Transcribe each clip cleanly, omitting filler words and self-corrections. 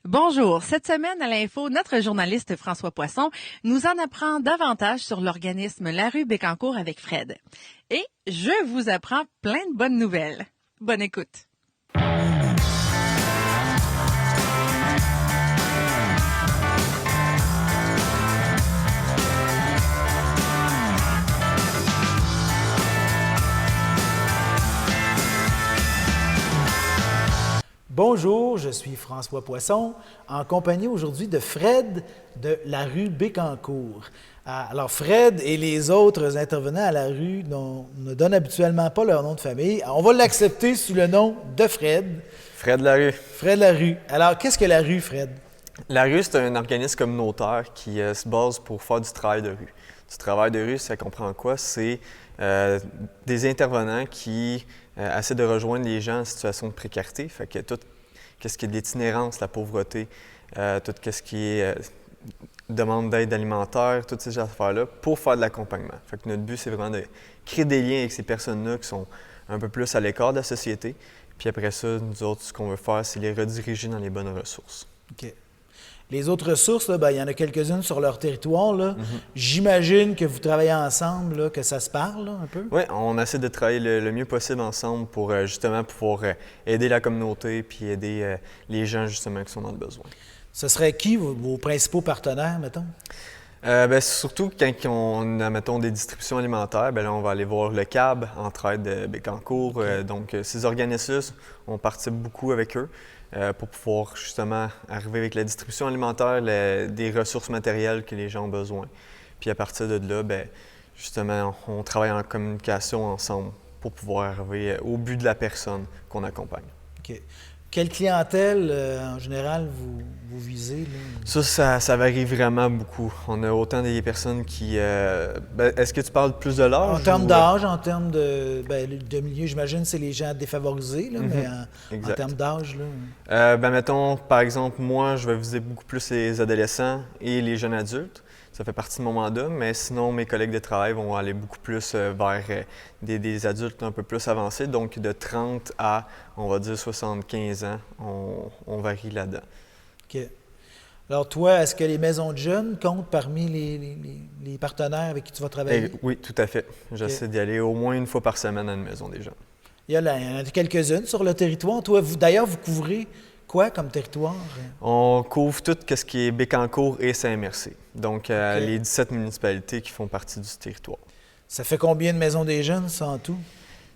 Bonjour. Cette semaine à l'info, notre journaliste François Poisson nous en apprend davantage sur l'organisme La Rue Bécancour avec Fred. Et je vous apprends plein de bonnes nouvelles. Bonne écoute. Bonjour, je suis François Poisson, en compagnie aujourd'hui de Fred de La Rue Bécancour. Alors Fred et les autres intervenants à La Rue ne donnent habituellement pas leur nom de famille. On va l'accepter sous le nom de Fred. Fred Larue. Fred La Rue. Alors, qu'est-ce que La Rue, Fred? La Rue, c'est un organisme communautaire qui se base pour faire du travail de rue. Du travail de rue, ça comprend quoi? C'est des intervenants qui essaient de rejoindre les gens en situation de précarité. Fait que tout ce qui est de l'itinérance, la pauvreté, tout ce qui est demande d'aide alimentaire, toutes ces affaires-là, pour faire de l'accompagnement. Fait que notre but, c'est vraiment de créer des liens avec ces personnes-là qui sont un peu plus à l'écart de la société. Puis après ça, nous autres, ce qu'on veut faire, c'est les rediriger dans les bonnes ressources. OK. Les autres ressources, là, il y en a quelques-unes sur leur territoire. Là. J'imagine que vous travaillez ensemble, là, que ça se parle là, un peu? Oui, on essaie de travailler le mieux possible ensemble pour justement pouvoir aider la communauté puis aider les gens justement qui sont dans le besoin. Ce serait qui vos principaux partenaires, mettons? Surtout quand on a, mettons, des distributions alimentaires, là, on va aller voir le CAB, Entraide de Bécancour. Okay. Donc, ces organismes-là, on participe beaucoup avec eux pour pouvoir justement arriver avec la distribution alimentaire, des ressources matérielles que les gens ont besoin. Puis à partir de là, justement, on travaille en communication ensemble pour pouvoir arriver au but de la personne qu'on accompagne. OK. Quelle clientèle, en général, vous visez? Là? Ça varie vraiment beaucoup. On a autant des personnes qui... est-ce que tu parles plus de l'âge? En termes d'âge, en termes de milieu, j'imagine c'est les gens défavorisés, là, mais en termes d'âge, là... mettons, par exemple, moi, je vais viser beaucoup plus les adolescents et les jeunes adultes. Ça fait partie de mon mandat, mais sinon, mes collègues de travail vont aller beaucoup plus vers des adultes un peu plus avancés. Donc, de 30 à, on va dire, 75 ans, on varie là-dedans. OK. Alors, toi, est-ce que les maisons de jeunes comptent parmi les partenaires avec qui tu vas travailler? Oui, tout à fait. J'essaie d'y aller au moins une fois par semaine à une maison des jeunes. Il y en a quelques-unes sur le territoire. Toi, d'ailleurs, vous couvrez quoi comme territoire? On couvre tout ce qui est Bécancour et Saint-Merci. Donc, les 17 municipalités qui font partie du territoire. Ça fait combien de maisons des jeunes, ça, en tout?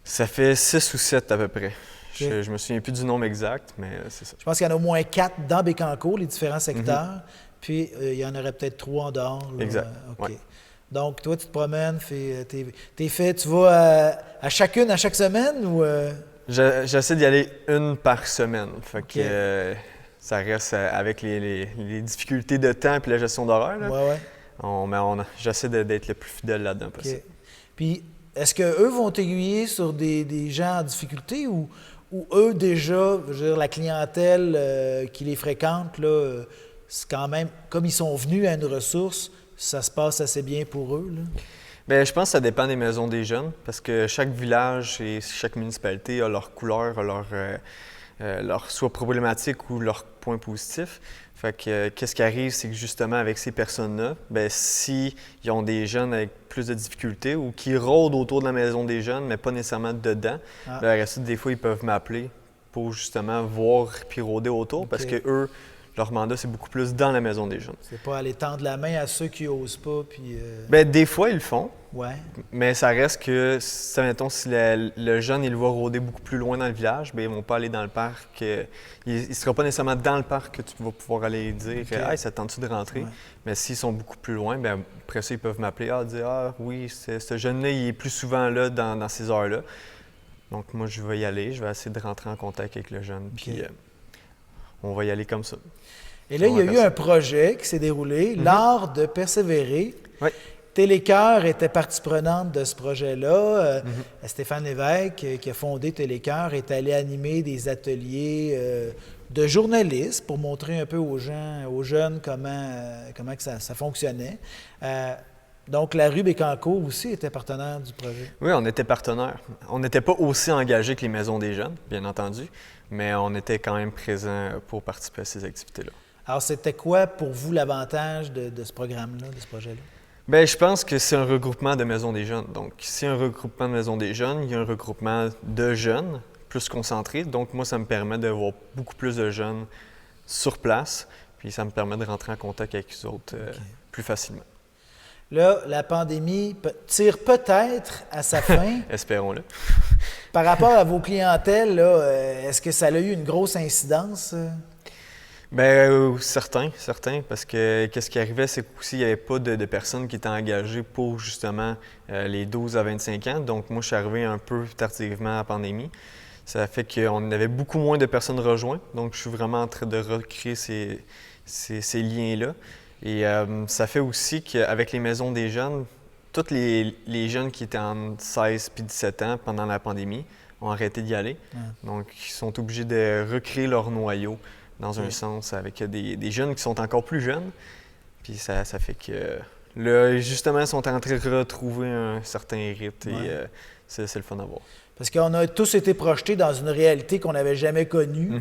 Ça fait 6 ou 7 à peu près. Okay. Je me souviens plus du nombre exact, mais c'est ça. Je pense qu'il y en a au moins 4 dans Bécancour, les différents secteurs. Puis, il y en aurait peut-être 3 en dehors. Là. Exact. OK. Ouais. Donc, toi, tu te promènes, tu vas à chaque semaine ou... J'essaie d'y aller une par semaine. Fait que ça reste avec les difficultés de temps et la gestion d'horaire. Ouais. J'essaie d'être le plus fidèle là-dedans possible. Puis, est-ce qu'eux vont t'aiguiller sur des gens en difficulté ou eux, déjà, je veux dire, la clientèle qui les fréquente, là, c'est quand même, comme ils sont venus à une ressource, ça se passe assez bien pour eux, là? Bien, je pense que ça dépend des maisons des jeunes, parce que chaque village et chaque municipalité a leur couleur, leur soit problématique ou leur point positif. Fait que qu'est-ce qui arrive, c'est que justement avec ces personnes-là, s'ils ont des jeunes avec plus de difficultés ou qui rôdent autour de la maison des jeunes, mais pas nécessairement dedans, des fois, ils peuvent m'appeler pour justement voir puis rôder autour, parce que eux, leur mandat, c'est beaucoup plus dans la maison des jeunes. C'est pas aller tendre la main à ceux qui n'osent pas, puis... Des fois, ils le font. Ouais. Mais ça reste que, mettons, si le jeune, il va rôder beaucoup plus loin dans le village, ils ne vont pas aller dans le parc. Il ne sera pas nécessairement dans le parc que tu vas pouvoir aller dire « Hey, ça tente-tu de rentrer? » Mais s'ils sont beaucoup plus loin, après ça, ils peuvent m'appeler dire « Ah oui, ce jeune-là, il est plus souvent là dans ces heures-là. » Donc moi, je vais y aller, je vais essayer de rentrer en contact avec le jeune, puis on va y aller comme ça. Et là, il y a eu un projet qui s'est déroulé, l'art de persévérer. Oui. Télécœur était partie prenante de ce projet-là. Stéphane Lévesque, qui a fondé Télécœur, est allé animer des ateliers de journalistes pour montrer un peu aux jeunes comment que ça fonctionnait. Donc, la rue Bécancour aussi était partenaire du projet. Oui, on était partenaires. On n'était pas aussi engagés que les maisons des jeunes, bien entendu, mais on était quand même présents pour participer à ces activités-là. Alors, c'était quoi pour vous l'avantage de ce programme-là, de ce projet-là? Bien, je pense que c'est un regroupement de maisons des jeunes. Donc, si un regroupement de maisons des jeunes, il y a un regroupement de jeunes plus concentré. Donc, moi, ça me permet de voir beaucoup plus de jeunes sur place, puis ça me permet de rentrer en contact avec eux autres plus facilement. Là, la pandémie tire peut-être à sa fin. Espérons-le. Par rapport à vos clientèles, là, est-ce que ça a eu une grosse incidence? Bien, certain, parce que qu'est-ce qui arrivait, c'est qu'aussi, il n'y avait pas de personnes qui étaient engagées pour, justement, les 12 à 25 ans. Donc, moi, je suis arrivé un peu tardivement à la pandémie. Ça fait qu'on avait beaucoup moins de personnes rejointes. Donc, je suis vraiment en train de recréer ces liens-là. Et ça fait aussi qu'avec les maisons des jeunes, tous les jeunes qui étaient en 16 puis 17 ans pendant la pandémie ont arrêté d'y aller. Donc, ils sont obligés de recréer leur noyau dans un sens avec des jeunes qui sont encore plus jeunes. Puis ça fait que là, justement, ils sont en train de retrouver un certain rythme et c'est le fun à voir. Parce qu'on a tous été projetés dans une réalité qu'on n'avait jamais connue.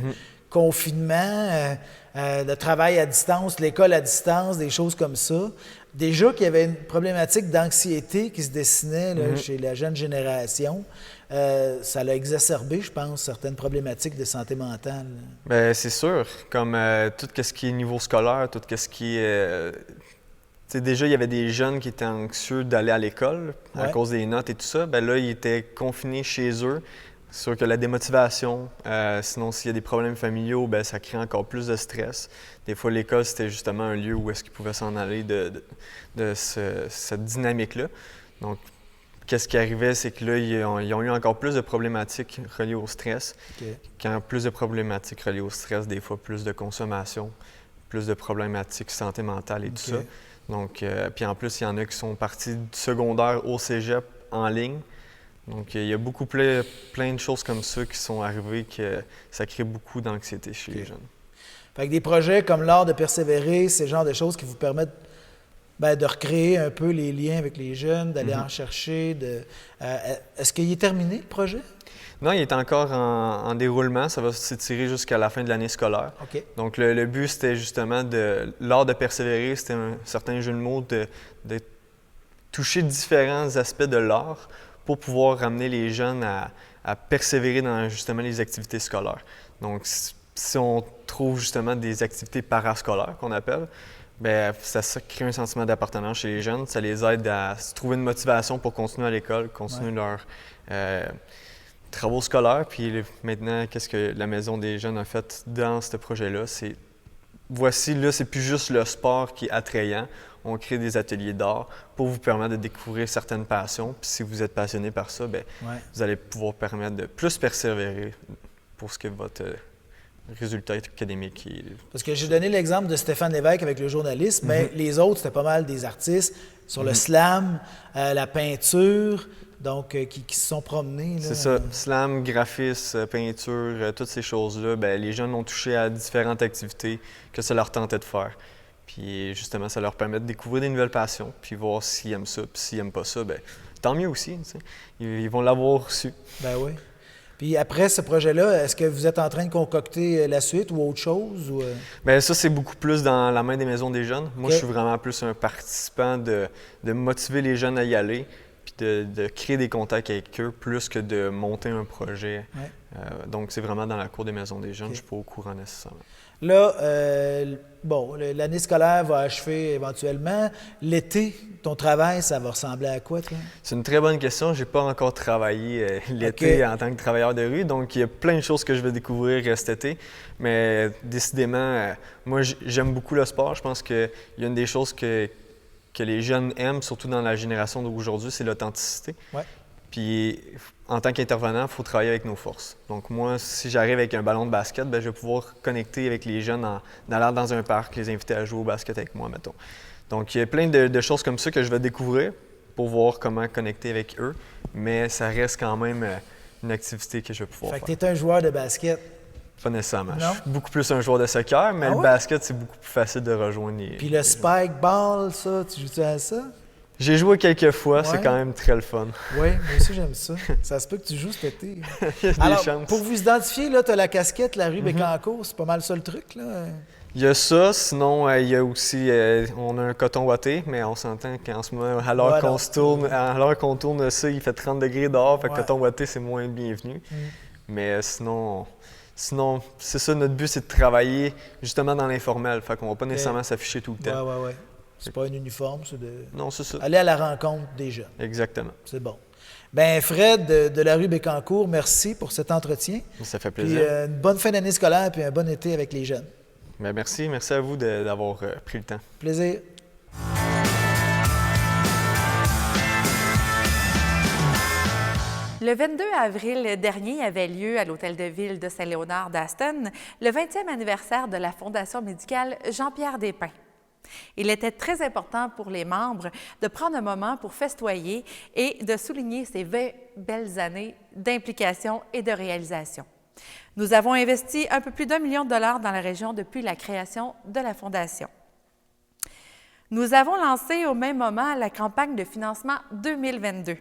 Confinement, le travail à distance, l'école à distance, des choses comme ça. Déjà qu'il y avait une problématique d'anxiété qui se dessinait là, chez la jeune génération. Ça l'a exacerbé, je pense, certaines problématiques de santé mentale. Bien, c'est sûr. Comme tout ce qui est niveau scolaire, tout ce qui est... déjà, il y avait des jeunes qui étaient anxieux d'aller à l'école à cause des notes et tout ça. Bien là, ils étaient confinés chez eux. C'est sûr que la démotivation, sinon s'il y a des problèmes familiaux, bien, ça crée encore plus de stress. Des fois, l'école, c'était justement un lieu où est-ce qu'ils pouvaient s'en aller de cette dynamique-là. Donc, qu'est-ce qui arrivait, c'est que là, ils ont eu encore plus de problématiques reliées au stress. Quand plus de problématiques reliées au stress, des fois plus de consommation, plus de problématiques santé mentale et tout ça. Donc, puis en plus, il y en a qui sont partis du secondaire au cégep en ligne. Donc, il y a beaucoup plein de choses comme ça qui sont arrivées que ça crée beaucoup d'anxiété chez les jeunes. Fait que des projets comme l'art de persévérer, c'est le genre de choses qui vous permettent de recréer un peu les liens avec les jeunes, d'aller en chercher. Est-ce qu'il est terminé, le projet? Non, il est encore en déroulement. Ça va s'étirer jusqu'à la fin de l'année scolaire. Donc, le but, c'était justement l'art de persévérer, c'était un certain jeu de mots de toucher différents aspects de l'art pour pouvoir ramener les jeunes à persévérer dans justement les activités scolaires. Donc, si on trouve justement des activités parascolaires qu'on appelle, bien, ça crée un sentiment d'appartenance chez les jeunes. Ça les aide à se trouver une motivation pour continuer à l'école, continuer leurs travaux scolaires. Puis maintenant, qu'est-ce que la Maison des jeunes a fait dans ce projet-là? Voici, là, c'est plus juste le sport qui est attrayant. On crée des ateliers d'art pour vous permettre de découvrir certaines passions. Puis si vous êtes passionné par ça, bien, vous allez pouvoir permettre de plus persévérer pour ce que votre résultat académique est. Parce que j'ai donné l'exemple de Stéphane Lévesque avec le journalisme, mais les autres, c'était pas mal des artistes sur le slam, la peinture, donc qui se sont promenés. C'est ça. Slam, graphisme, peinture, toutes ces choses-là, bien, les jeunes ont touché à différentes activités que ça leur tentait de faire. Puis justement, ça leur permet de découvrir des nouvelles passions, puis voir s'ils aiment ça, puis s'ils n'aiment pas ça, bien, tant mieux aussi. Tu sais. Ils vont l'avoir reçu. Ben oui. Puis après ce projet-là, est-ce que vous êtes en train de concocter la suite ou autre chose? Ou... Bien, ça, c'est beaucoup plus dans la main des maisons des jeunes. Moi, je suis vraiment plus un participant de motiver les jeunes à y aller, puis de créer des contacts avec eux, plus que de monter un projet. Donc, c'est vraiment dans la cour des maisons des jeunes. Je ne suis pas au courant nécessairement. Là, l'année scolaire va achever éventuellement. L'été, ton travail, ça va ressembler à quoi, toi? C'est une très bonne question. Je n'ai pas encore travaillé l'été en tant que travailleur de rue, donc il y a plein de choses que je vais découvrir cet été. Mais décidément, moi, j'aime beaucoup le sport. Je pense qu'il y a une des choses que les jeunes aiment, surtout dans la génération d'aujourd'hui, c'est l'authenticité. Puis, en tant qu'intervenant, il faut travailler avec nos forces. Donc moi, si j'arrive avec un ballon de basket, bien, je vais pouvoir connecter avec les jeunes en allant dans un parc, les inviter à jouer au basket avec moi, mettons. Donc il y a plein de choses comme ça que je vais découvrir pour voir comment connecter avec eux, mais ça reste quand même une activité que je vais pouvoir faire. Fait que tu es un joueur de basket? Pas nécessairement. Non? Je suis beaucoup plus un joueur de soccer, mais le basket, c'est beaucoup plus facile de rejoindre les... Puis le spike ball, ça, tu joues-tu à ça? J'ai joué quelques fois, Ouais. c'est quand même très le fun. Oui, moi aussi j'aime ça. Ça se peut que tu joues cet été. Il y a des Alors, chances. pour vous identifier, là, tu as la casquette, la rue Bécancour, c'est pas mal ça le truc, là. Il y a ça, sinon il y a aussi, on a un coton watté, mais on s'entend qu'en ce moment, à l'heure Voilà. qu'on tourne ça, il fait 30 degrés dehors, fait que Ouais. coton watté, c'est moins bienvenu. Mais sinon, c'est ça, notre but, c'est de travailler justement dans l'informel, fait qu'on va pas nécessairement s'afficher tout le temps. Ouais. C'est pas un uniforme, c'est de Non, c'est ça. aller à la rencontre des jeunes. Exactement. C'est bon. Ben Fred de la rue Bécancour, merci pour cet entretien. Ça fait Puis plaisir. une bonne fin d'année scolaire puis un bon été avec les jeunes. Ben, merci à vous d'avoir pris le temps. Plaisir. Le 22 avril dernier avait lieu à l'Hôtel de Ville de Saint-Léonard d'Aston le 20e anniversaire de la Fondation médicale Jean-Pierre Despain. Il était très important pour les membres de prendre un moment pour festoyer et de souligner ces 20 belles années d'implication et de réalisation. Nous avons investi un peu plus d'1 million de dollars dans la région depuis la création de la Fondation. Nous avons lancé au même moment la campagne de financement 2022.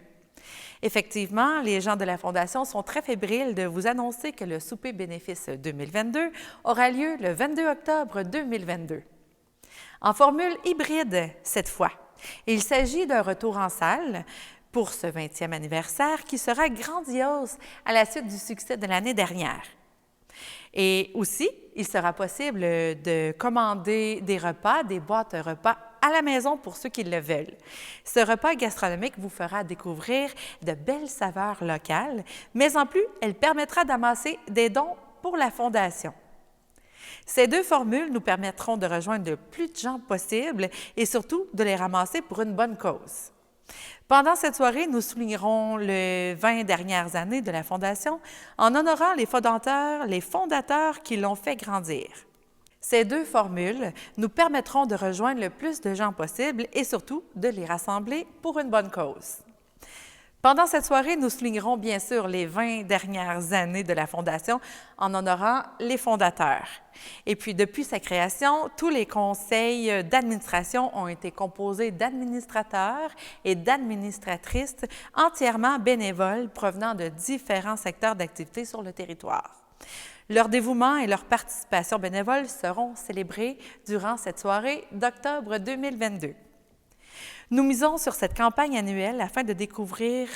Effectivement, les gens de la Fondation sont très fébriles de vous annoncer que le souper bénéfice 2022 aura lieu le 22 octobre 2022. En formule hybride cette fois. Il s'agit d'un retour en salle pour ce 20e anniversaire qui sera grandiose à la suite du succès de l'année dernière. Et aussi, il sera possible de commander des repas, des boîtes repas à la maison pour ceux qui le veulent. Ce repas gastronomique vous fera découvrir de belles saveurs locales, mais en plus, elle permettra d'amasser des dons pour la Fondation. Ces deux formules nous permettront de rejoindre le plus de gens possible et surtout de les ramasser pour une bonne cause. Pendant cette soirée, nous soulignerons les 20 dernières années de la Fondation en honorant les fondateurs qui l'ont fait grandir. Ces deux formules nous permettront de rejoindre le plus de gens possible et surtout de les rassembler pour une bonne cause. Pendant cette soirée, nous soulignerons bien sûr les 20 dernières années de la Fondation en honorant les fondateurs. Et puis, depuis sa création, tous les conseils d'administration ont été composés d'administrateurs et d'administratrices entièrement bénévoles provenant de différents secteurs d'activité sur le territoire. Leur dévouement et leur participation bénévole seront célébrés durant cette soirée d'octobre 2022. Nous misons sur cette campagne annuelle afin de découvrir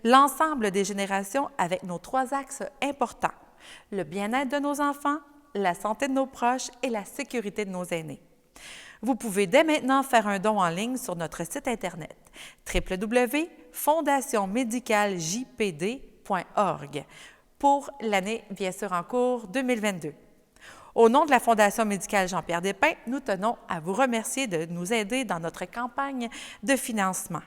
l'ensemble des générations avec nos 3 axes importants: le bien-être de nos enfants, la santé de nos proches et la sécurité de nos aînés. Vous pouvez dès maintenant faire un don en ligne sur notre site Internet www.fondationmédicaljpd.org pour l'année, bien sûr, en cours 2022. Au nom de la Fondation médicale Jean-Pierre Despain, nous tenons à vous remercier de nous aider dans notre campagne de financement.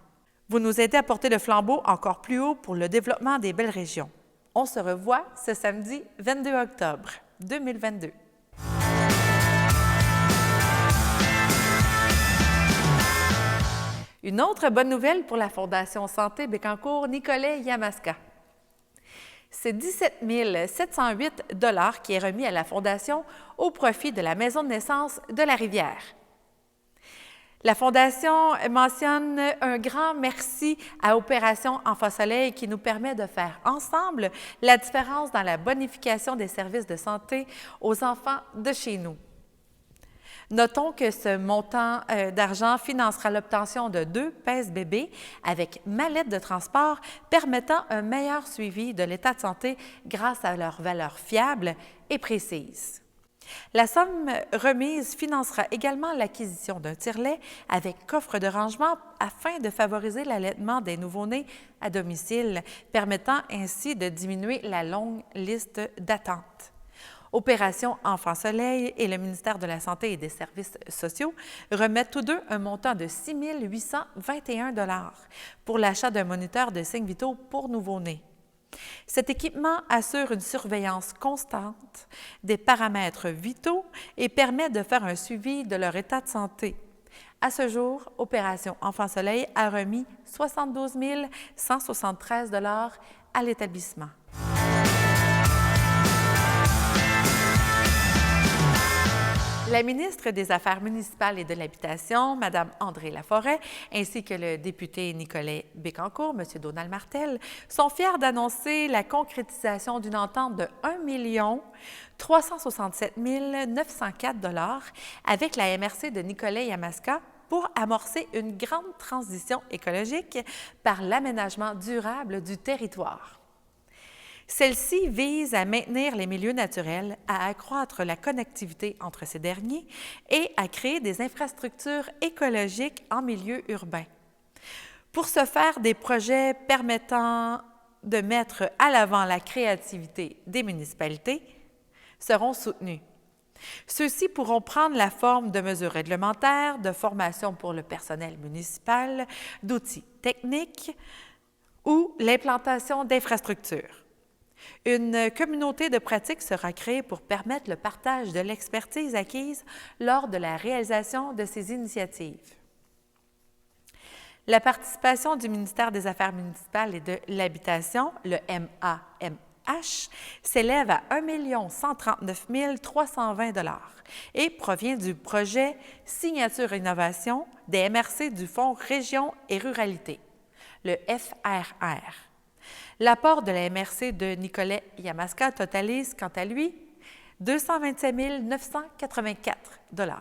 Vous nous aidez à porter le flambeau encore plus haut pour le développement des belles régions. On se revoit ce samedi 22 octobre 2022. Une autre bonne nouvelle pour la Fondation Santé Bécancour-Nicolet-Yamaska. C'est 17 708 $ qui est remis à la Fondation au profit de la maison de naissance de la Rivière. La Fondation mentionne un grand merci à Opération Enfant Soleil qui nous permet de faire ensemble la différence dans la bonification des services de santé aux enfants de chez nous. Notons que ce montant d'argent financera l'obtention de 2 pèse-bébés avec mallette de transport permettant un meilleur suivi de l'état de santé grâce à leur valeur fiable et précise. La somme remise financera également l'acquisition d'un tire-lait avec coffre de rangement afin de favoriser l'allaitement des nouveau-nés à domicile, permettant ainsi de diminuer la longue liste d'attente. Opération Enfant Soleil et le ministère de la Santé et des Services sociaux remettent tous deux un montant de 6 821 $ pour l'achat d'un moniteur de signes vitaux pour nouveau-nés. Cet équipement assure une surveillance constante des paramètres vitaux et permet de faire un suivi de leur état de santé. À ce jour, Opération Enfant Soleil a remis 72 173 $ à l'établissement. La ministre des Affaires municipales et de l'Habitation, Mme André Laforêt, ainsi que le député Nicolet Bécancour, M. Donald Martel, sont fiers d'annoncer la concrétisation d'une entente de 1 367 904 $ avec la MRC de Nicolet-Yamaska pour amorcer une grande transition écologique par l'aménagement durable du territoire. Celle-ci vise à maintenir les milieux naturels, à accroître la connectivité entre ces derniers et à créer des infrastructures écologiques en milieu urbain. Pour ce faire, des projets permettant de mettre à l'avant la créativité des municipalités seront soutenus. Ceux-ci pourront prendre la forme de mesures réglementaires, de formations pour le personnel municipal, d'outils techniques ou l'implantation d'infrastructures. Une communauté de pratique sera créée pour permettre le partage de l'expertise acquise lors de la réalisation de ces initiatives. La participation du ministère des Affaires municipales et de l'Habitation, le MAMH, s'élève à 1 139 320 $ et provient du projet Signature Innovation des MRC du Fonds Région et Ruralité, le FRR. L'apport de la MRC de Nicolet-Yamaska totalise, quant à lui, 227 984 $.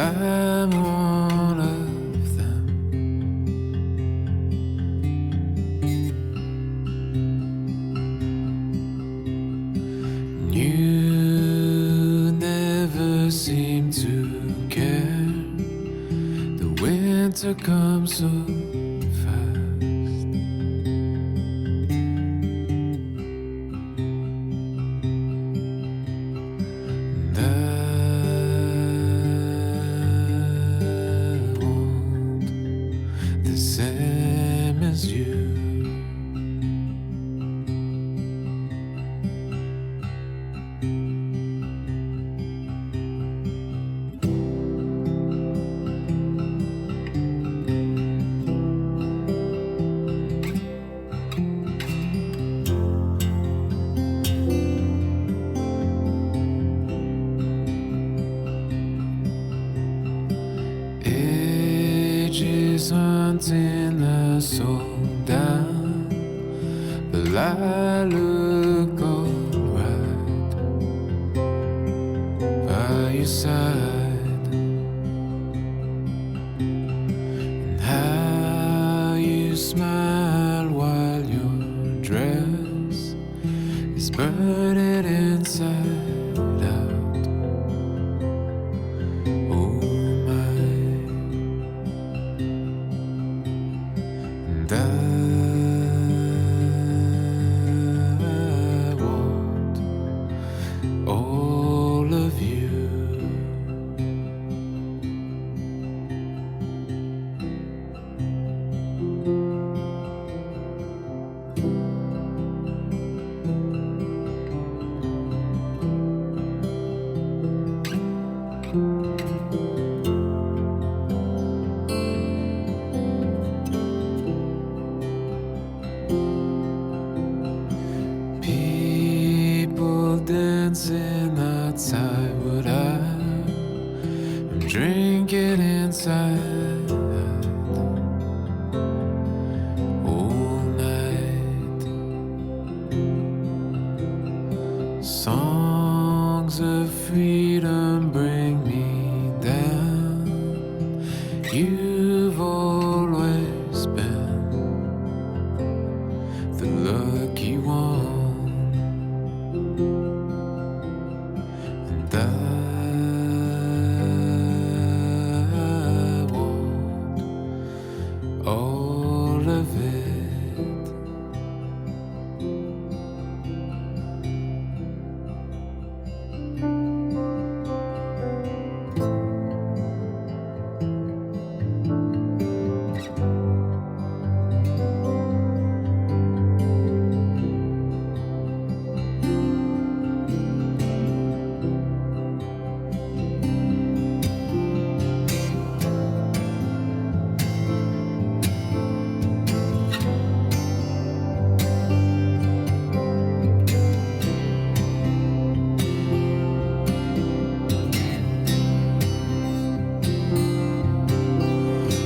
I'm one of them. You never seem to care. The winter comes so fast. And I want the same as you. always hunting the soul down, but I look alright by your side. And how you smile while your dress is burning inside out. Oh my. And I want all of you. People dancing outside what I'm drinking inside all night. Songs of freedom bring me down. You've always been the lucky one. And I want all of it.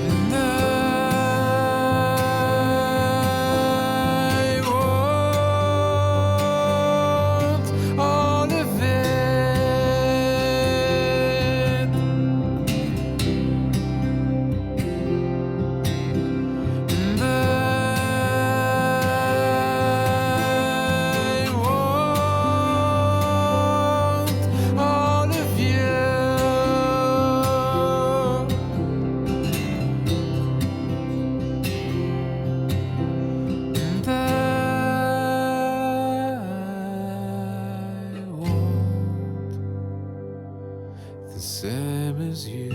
And I want all of it. And I want all of you. And I want the same as you.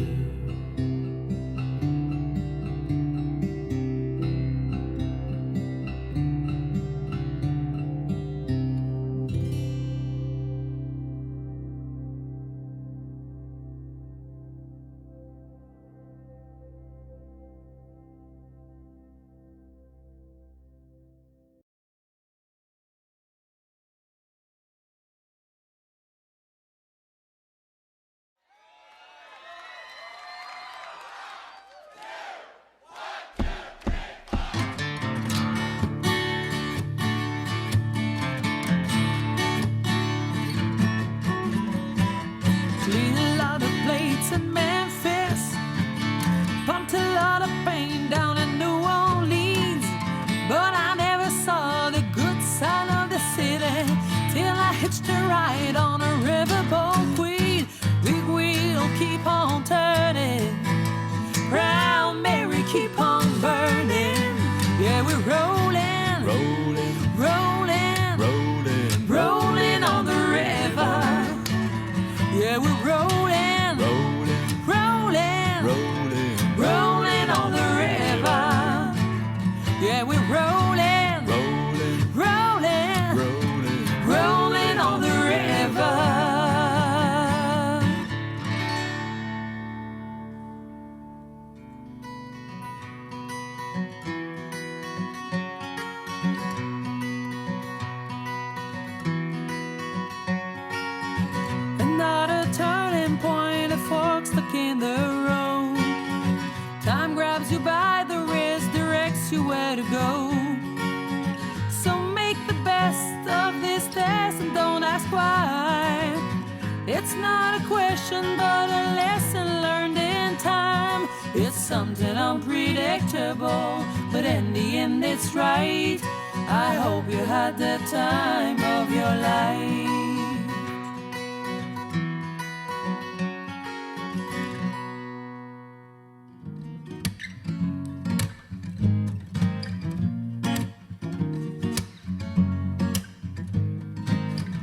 Cleaned a lot of plates in Memphis, pumped a lot of pain down in New Orleans, but I never saw the good side of the city till I hitched a ride on a riverboat queen. Big wheel keep on turning, Proud Mary keep on burning. Yeah, we're rolling, rolling, rolling, rolling, rolling on the river. Yeah, we're rolling, rolling, rolling, rolling, rolling on the river. Yeah, we're rolling, rolling, rolling, rolling, rolling on the river. Another turning point, a fork stuck in the road. Time grabs you by not a question, but a lesson learned in time. It's something unpredictable, but in the end it's right. I hope you had the time of your life.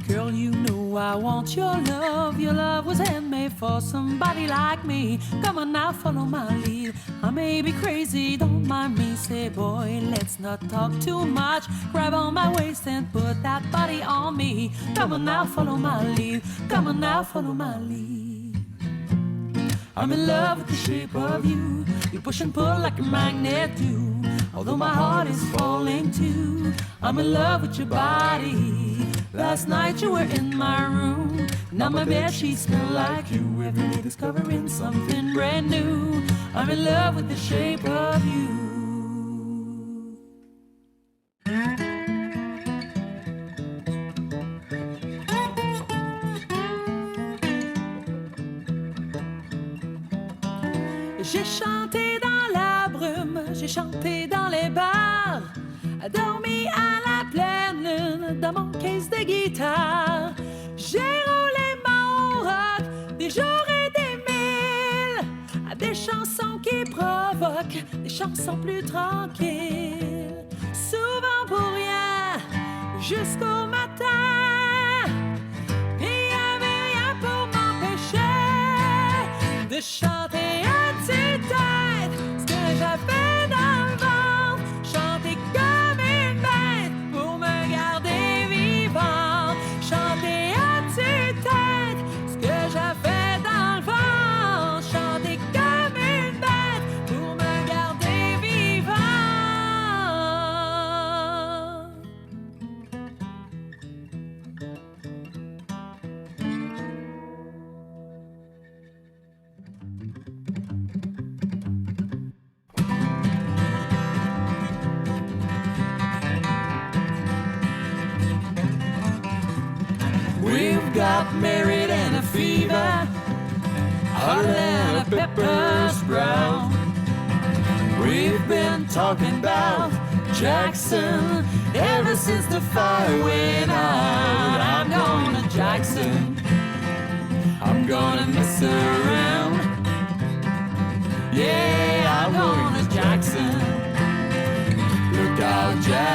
Girl, you know I want your love. Your love was handmade for somebody like me. Come on now, follow my lead. I may be crazy, don't mind me. Say, boy, let's not talk too much. Grab on my waist and put that body on me. Come on now, follow my lead. Come on now, follow my lead. I'm in love with the shape of you. You push and pull like a magnet do. Although my heart is falling too, I'm in love with your body. Last night you were in my room. Now my bedsheets smell like you. Every day discovering something brand new. I'm in love with the shape of you. J'ai chanté dans la brume, j'ai chanté dans les bars, dormi à la pleine lune dans mon case de guitare. J'ai roulé mon rock des jours et des mille à des chansons qui provoquent, des chansons plus tranquilles. Souvent pour rien, jusqu'au matin. Il n'y avait rien pour m'empêcher de chanter à tue-tête ce que j'avais dans le ventre. Chanter comme une bête pour me garder vivant. Chanter à tue-tête ce que j'avais dans le ventre. Chanter comme une bête pour me garder vivant. We've got married and a fever, hotter than a pepper's brown. We've been talking about Jackson ever since the fire went out. I'm going to Jackson, I'm gonna mess around. Yeah, I'm going to Jackson. Look out, Jackson.